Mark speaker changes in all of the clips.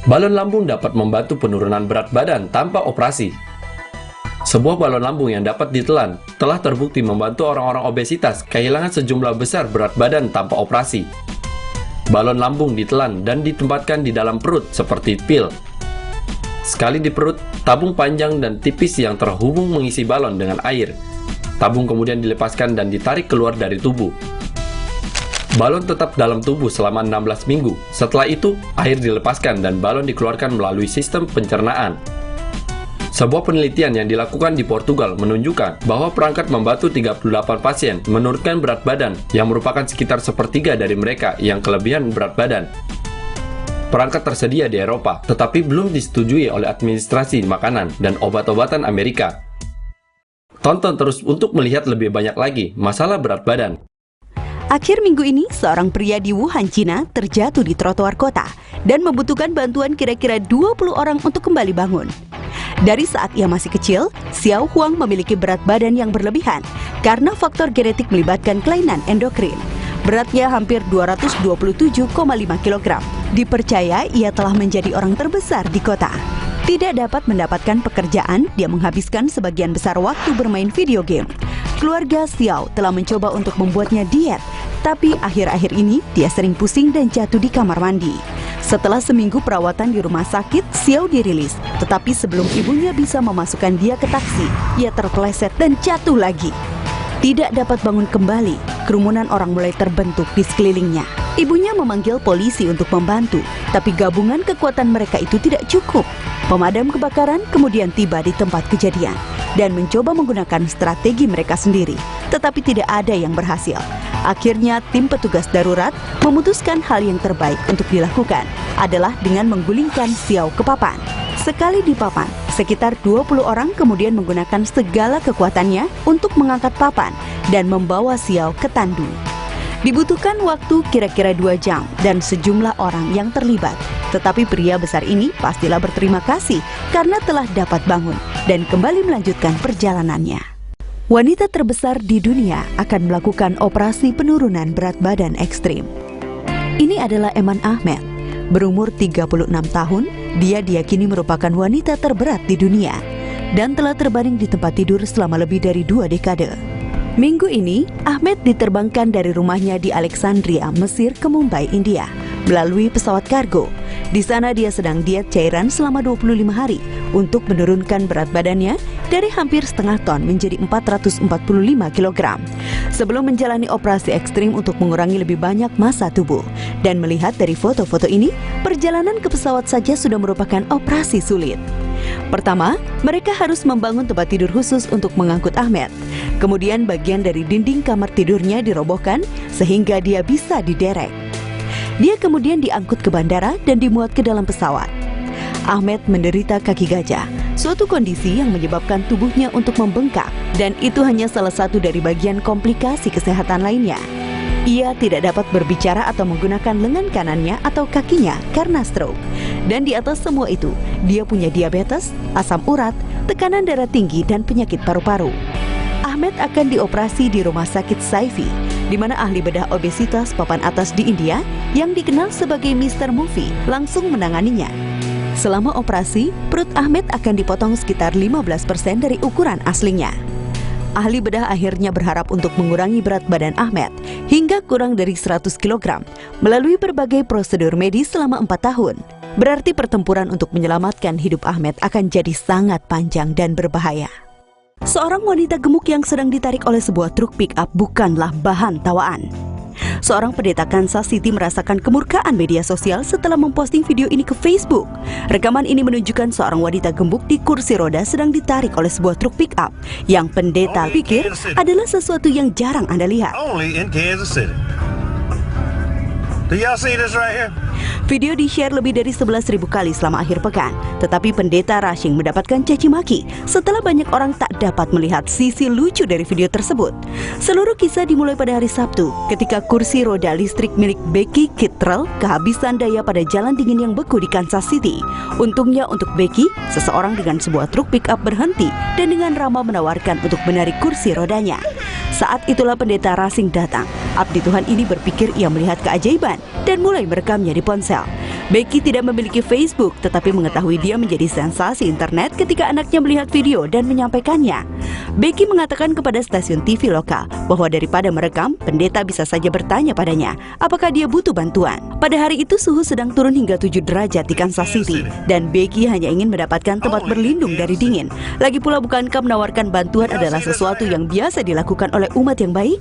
Speaker 1: Balon lambung dapat membantu penurunan berat badan tanpa operasi. Sebuah balon lambung yang dapat ditelan telah terbukti membantu orang-orang obesitas kehilangan sejumlah besar berat badan tanpa operasi. Balon lambung ditelan dan ditempatkan di dalam perut seperti pil. Sekali di perut, tabung panjang dan tipis yang terhubung mengisi balon dengan air. Tabung kemudian dilepaskan dan ditarik keluar dari tubuh. Balon tetap dalam tubuh selama 16 minggu. Setelah itu, air dilepaskan dan balon dikeluarkan melalui sistem pencernaan. Sebuah penelitian yang dilakukan di Portugal menunjukkan bahwa perangkat membantu 38 pasien menurunkan berat badan yang merupakan sekitar sepertiga dari mereka yang kelebihan berat badan. Perangkat tersedia di Eropa, tetapi belum disetujui oleh Administrasi Makanan dan Obat-obatan Amerika. Tonton terus untuk melihat lebih banyak lagi masalah berat badan.
Speaker 2: Akhir minggu ini, seorang pria di Wuhan, Cina terjatuh di trotoar kota dan membutuhkan bantuan kira-kira 20 orang untuk kembali bangun. Dari saat ia masih kecil, Xiao Huang memiliki berat badan yang berlebihan karena faktor genetik melibatkan kelainan endokrin. Beratnya hampir 227,5 kg. Dipercaya ia telah menjadi orang terbesar di kota. Tidak dapat mendapatkan pekerjaan, dia menghabiskan sebagian besar waktu bermain video game. Keluarga Xiao telah mencoba untuk membuatnya diet, tapi akhir-akhir ini dia sering pusing dan jatuh di kamar mandi. Setelah seminggu perawatan di rumah sakit, Xiao dirilis. Tetapi sebelum ibunya bisa memasukkan dia ke taksi, ia terpeleset dan jatuh lagi. Tidak dapat bangun kembali, kerumunan orang mulai terbentuk di sekelilingnya. Ibunya memanggil polisi untuk membantu, tapi gabungan kekuatan mereka itu tidak cukup. Pemadam kebakaran kemudian tiba di tempat kejadian dan mencoba menggunakan strategi mereka sendiri, tetapi tidak ada yang berhasil. Akhirnya tim petugas darurat memutuskan hal yang terbaik untuk dilakukan adalah dengan menggulingkan Xiao ke papan. Sekali di papan, sekitar 20 orang kemudian menggunakan segala kekuatannya untuk mengangkat papan dan membawa Xiao ke tandu. Dibutuhkan waktu kira-kira 2 jam dan sejumlah orang yang terlibat. Tetapi pria besar ini pastilah berterima kasih karena telah dapat bangun dan kembali melanjutkan perjalanannya. Wanita terbesar di dunia akan melakukan operasi penurunan berat badan ekstrim. Ini adalah Eman Ahmed. Berumur 36 tahun, dia diyakini merupakan wanita terberat di dunia dan telah terbaring di tempat tidur selama lebih dari 2 dekade. Minggu ini, Ahmed diterbangkan dari rumahnya di Alexandria, Mesir ke Mumbai, India, melalui pesawat kargo. Di sana dia sedang diet cairan selama 25 hari untuk menurunkan berat badannya dari hampir setengah ton menjadi 445 kg. Sebelum menjalani operasi ekstrim untuk mengurangi lebih banyak massa tubuh. Dan melihat dari foto-foto ini, perjalanan ke pesawat saja sudah merupakan operasi sulit. Pertama, mereka harus membangun tempat tidur khusus untuk mengangkut Ahmed. Kemudian bagian dari dinding kamar tidurnya dirobohkan sehingga dia bisa diderek. Dia kemudian diangkut ke bandara dan dimuat ke dalam pesawat. Ahmed menderita kaki gajah, suatu kondisi yang menyebabkan tubuhnya untuk membengkak, dan itu hanya salah satu dari bagian komplikasi kesehatan lainnya. Ia tidak dapat berbicara atau menggunakan lengan kanannya atau kakinya karena stroke. Dan di atas semua itu, dia punya diabetes, asam urat, tekanan darah tinggi, dan penyakit paru-paru. Ahmed akan dioperasi di Rumah Sakit Saifi, di mana ahli bedah obesitas papan atas di India yang dikenal sebagai Mr. Movie langsung menanganinya. Selama operasi, perut Ahmed akan dipotong sekitar 15% dari ukuran aslinya. Ahli bedah akhirnya berharap untuk mengurangi berat badan Ahmed hingga kurang dari 100 kg melalui berbagai prosedur medis selama 4 tahun. Berarti pertempuran untuk menyelamatkan hidup Ahmed akan jadi sangat panjang dan berbahaya. Seorang wanita gemuk yang sedang ditarik oleh sebuah truk pick-up bukanlah bahan tawaan. Seorang pendeta Kansas City merasakan kemurkaan media sosial setelah memposting video ini ke Facebook. Rekaman ini menunjukkan seorang wanita gemuk di kursi roda sedang ditarik oleh sebuah truk pick-up yang pendeta pikir adalah sesuatu yang jarang Anda lihat. Video di-share lebih dari 11.000 kali selama akhir pekan. Tetapi pendeta Rushing mendapatkan caci maki setelah banyak orang tak dapat melihat sisi lucu dari video tersebut. Seluruh kisah dimulai pada hari Sabtu ketika kursi roda listrik milik Becky Kittrell kehabisan daya pada jalan dingin yang beku di Kansas City. Untungnya untuk Becky, seseorang dengan sebuah truk pick-up berhenti dan dengan ramah menawarkan untuk menarik kursi rodanya. Saat itulah pendeta Rushing datang. Abdi Tuhan ini berpikir ia melihat keajaiban dan mulai merekamnya di ponsel. Becky tidak memiliki Facebook, tetapi mengetahui dia menjadi sensasi internet ketika anaknya melihat video dan menyampaikannya. Becky mengatakan kepada stasiun TV lokal bahwa daripada merekam, pendeta bisa saja bertanya padanya apakah dia butuh bantuan. Pada hari itu suhu sedang turun hingga 7 derajat di Kansas City dan Becky hanya ingin mendapatkan tempat berlindung dari dingin. Lagi pula, bukankah menawarkan bantuan adalah sesuatu yang biasa dilakukan oleh umat yang baik?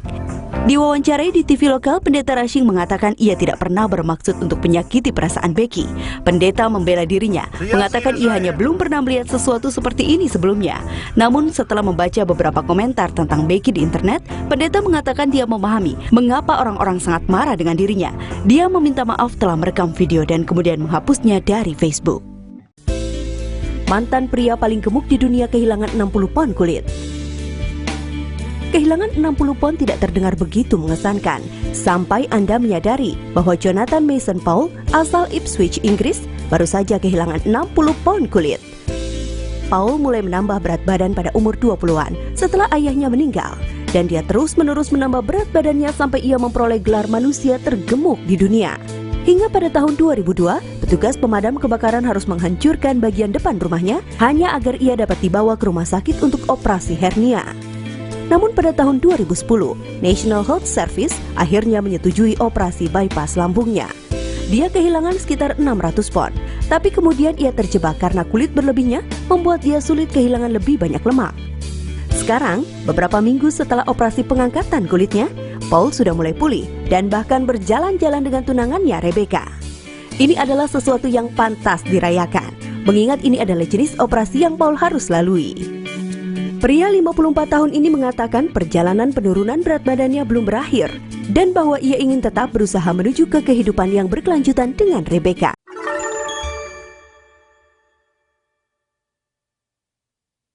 Speaker 2: Diwawancarai di TV lokal, Pendeta Rushing mengatakan ia tidak pernah bermaksud untuk menyakiti perasaan Becky. Pendeta membela dirinya, mengatakan ia hanya belum pernah melihat sesuatu seperti ini sebelumnya. Namun setelah membaca beberapa komentar tentang Becky di internet, pendeta mengatakan dia memahami mengapa orang-orang sangat marah dengan dirinya. Dia meminta maaf telah merekam video dan kemudian menghapusnya dari Facebook. Mantan pria paling gemuk di dunia kehilangan 60 pound kulit. Kehilangan 60 pon tidak terdengar begitu mengesankan, sampai Anda menyadari bahwa Jonathan Mason Paul, asal Ipswich, Inggris, baru saja kehilangan 60 pon kulit. Paul mulai menambah berat badan pada umur 20-an setelah ayahnya meninggal, dan dia terus-menerus menambah berat badannya sampai ia memperoleh gelar manusia tergemuk di dunia. Hingga pada tahun 2002, petugas pemadam kebakaran harus menghancurkan bagian depan rumahnya hanya agar ia dapat dibawa ke rumah sakit untuk operasi hernia. Namun pada tahun 2010, National Health Service akhirnya menyetujui operasi bypass lambungnya. Dia kehilangan sekitar 600 pon, tapi kemudian ia terjebak karena kulit berlebihnya membuat dia sulit kehilangan lebih banyak lemak. Sekarang, beberapa minggu setelah operasi pengangkatan kulitnya, Paul sudah mulai pulih dan bahkan berjalan-jalan dengan tunangannya Rebecca. Ini adalah sesuatu yang pantas dirayakan, mengingat ini adalah jenis operasi yang Paul harus lalui. Pria 54 tahun ini mengatakan perjalanan penurunan berat badannya belum berakhir dan bahwa ia ingin tetap berusaha menuju ke kehidupan yang berkelanjutan dengan Rebecca.